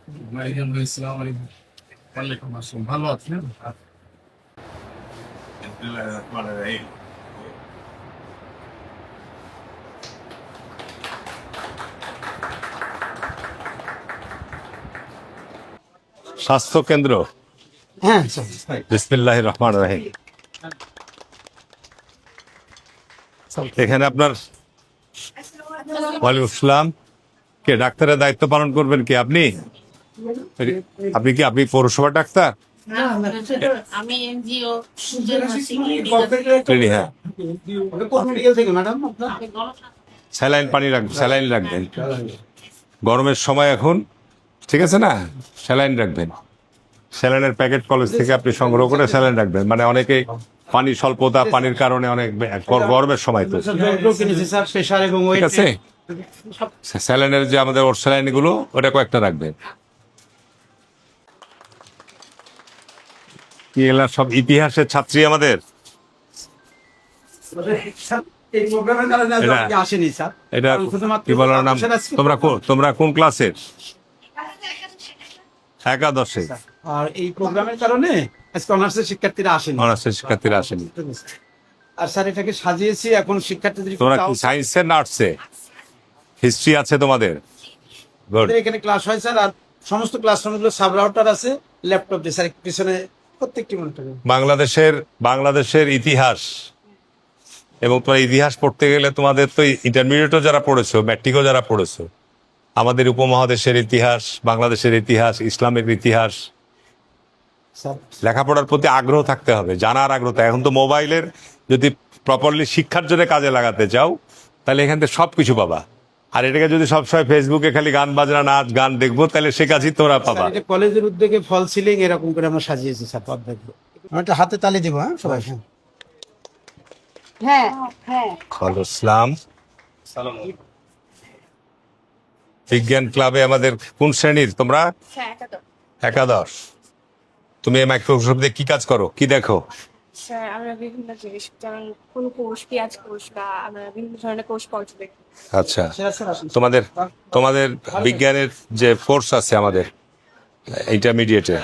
আসসালামু আলাইকুম। ওয়ালাইকুম আসসালাম। ভালো আছেন? স্বাস্থ্য কেন্দ্র। হ্যাঁ স্যার। বিসমিল্লাহির রহমানির রহিম। এখানে আপনার ওয়ালাইকুম আসসালাম। কে ডাক্তারের দায়িত্ব পালন করবেন কি আপনি? আপনি পৌরসভা ডাক্তার? আমি এনজিও হ্যাঁ, ম্যাডাম স্যালাইন স্যালাইন রাখবেন গরমের সময় এখন, ঠিক আছে না? স্যালাইন রাখবেন, স্যালাইনের প্যাকেট কলেজ থেকে আপনি সংগ্রহ করে স্যালাইন রাখবেন। মানে অনেকে পানি স্বল্পতা, পানির কারণে অনেক গরমের সময় তো, ঠিক আছে? স্যালাইনের যে আমাদের ওর স্যালাইন গুলো, ওটা কয়েকটা রাখবেন। কি এগুলা সব ইতিহাসের ছাত্রী আমাদের। আসেনি স্যার। এটা কি বলার নাম? তোমরা কোন ক্লাসের? একাদশে। আর এই প্রোগ্রামের কারণে আজকে অনার্সের শিক্ষার্থীরা আসেনি। অনার্সের শিক্ষার্থীরা আসেনি। আর স্যার এটাকে সাজিয়েছি এখন শিক্ষার্থীদের তোমরা কি সায়েন্সে না আর্টসে? হিস্ট্রি আছে তোমাদের? গুড। এখানে ক্লাস হয় স্যার। আর সমস্ত ক্লাসরুমগুলো সাব রাউটার আছে, ল্যাপটপ দিয়ে স্যার পিছনে প্রত্যেকটি মনিটর। বাংলাদেশের ইতিহাস, এবং তোমার ইতিহাস পড়তে গেলে তোমাদের তো ইন্টারমিডিয়েটও যারা পড়েছো, ম্যাট্রিকও যারা পড়েছো, আমাদের উপমহাদেশের ইতিহাস, বাংলাদেশের ইতিহাস, ইসলামের ইতিহাস, লেখাপড়ার প্রতি আগ্রহ থাকতে হবে, জানার আগ্রহ। এখন তো মোবাইলের যদি প্রপারলি শিক্ষার জন্য কাজে লাগাতে চাও, তাহলে এখান থেকে সবকিছু পাবা। আর এটাকে যদি সবসময় ফেসবুকে খালি গান বাজনা, নাচ গান দেখবো, তাহলে সে কাজই তোমরা পাবা। কলেজের উদ্যোগে ফল সিলিং এরকম করে আমরা সাজিয়েছি স্যার পদ্মাগুলো। আমি একটা হাতে তালি দিব। হ্যাঁ সবাই। হ্যাঁ হ্যাঁ ইসলাম বিজ্ঞান ক্লাবে আমাদের কোন শ্রেণীর তোমরা? একাদশ। তুমি এই মাইক্রোস্কোপ দিয়ে কি কাজ করো, কি দেখো? স্যার আমরা বিভিন্ন জিনিস যেমন ফুল কোষ, পেঁয়াজ কোষ বা আমরা বিভিন্ন ধরনের কোষ পর্যবেক্ষণ। আচ্ছা, তোমাদের বিজ্ঞানের যে কোর্স আছে আমাদের ইন্টারমিডিয়েটে,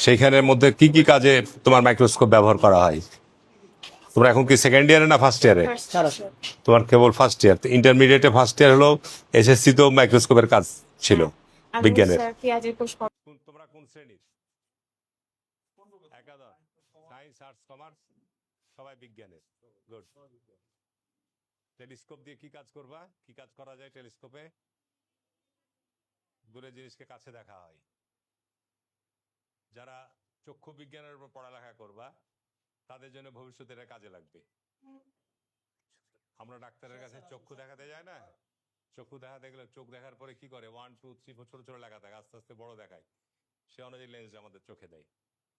সেইখানের মধ্যে কি কি কাজে তোমার মাইক্রোস্কোপ ব্যবহার করা হয়? তোমরা এখন কি সেকেন্ড ইয়ারে না ফার্স্ট ইয়ারে? তোমার কেবল ফার্স্ট ইয়ার। ইন্টারমিডিয়েটে ফার্স্ট ইয়ার হলো, এসএসসি তো মাইক্রোস্কোপের কাজ ছিল বিজ্ঞানের। স্যার পেঁয়াজের কোষ তোমরা কোন শ্রেণীর? একাদশ। সায়েন্স, আর্টস, কমার্স সবাই বিজ্ঞানের। গুড। টেলিস্কোপ দিয়ে কি কাজ করবা? কি কাজ করা যায় টেলিস্কোপে? দূরের জিনিসকে কাছে দেখা হয়। যারা চক্ষু বিজ্ঞানের উপর পড়ালেখা করবা, তাদের জন্য ভবিষ্যতে এটা কাজে লাগবে। আমরা ডাক্তারের কাছে চক্ষু দেখাতে যাই না? চক্ষু দেখাতে গেলে চোখ দেখার পরে কি করে, 1 2 3 ছোট ছোট লেখা থাকে, আস্তে আস্তে বড় দেখায়। সে অনুযায়ী লেন্স আমাদের চোখে দেয়।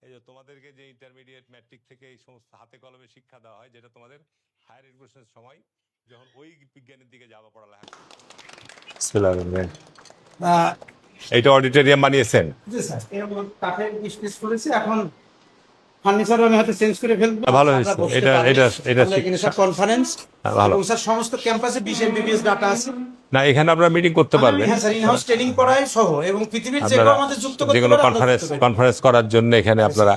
এই যে তোমাদেরকে যে ইন্টারমিডিয়েট ম্যাট্রিক থেকে এই সমস্ত হাতে কলমে শিক্ষা দেওয়া হয়, যেটা তোমাদের হায়ার এডুকেশনের সময় যখন ওই বিজ্ঞানের দিকে যাওয়া পড়ালেখা। এইটা অডিটোরিয়াম বানিয়েছেন? জি স্যার। এরকম কাঠের পিস করেছি। এখন ফার্নিচার আমি হয়তো চেঞ্জ করে ফেলবো। ভালো হয়েছে। এটা স্যার কনফারেন্স ভালো। এবং স্যার সমস্ত ক্যাম্পাসে 20 এমবিবিএস ডাটা আছে। না, এখানে আপনারা মিটিং করতে পারবেন। হ্যাঁ স্যার, ইনহাউস ট্রেনিং করায় সহ এবং পৃথিবীর যে কোনো আমাদের যুক্ত করতে যে কোনো পারে, আমরা যুক্ত করি। কনফারেন্স করার জন্য এখানে আপনারা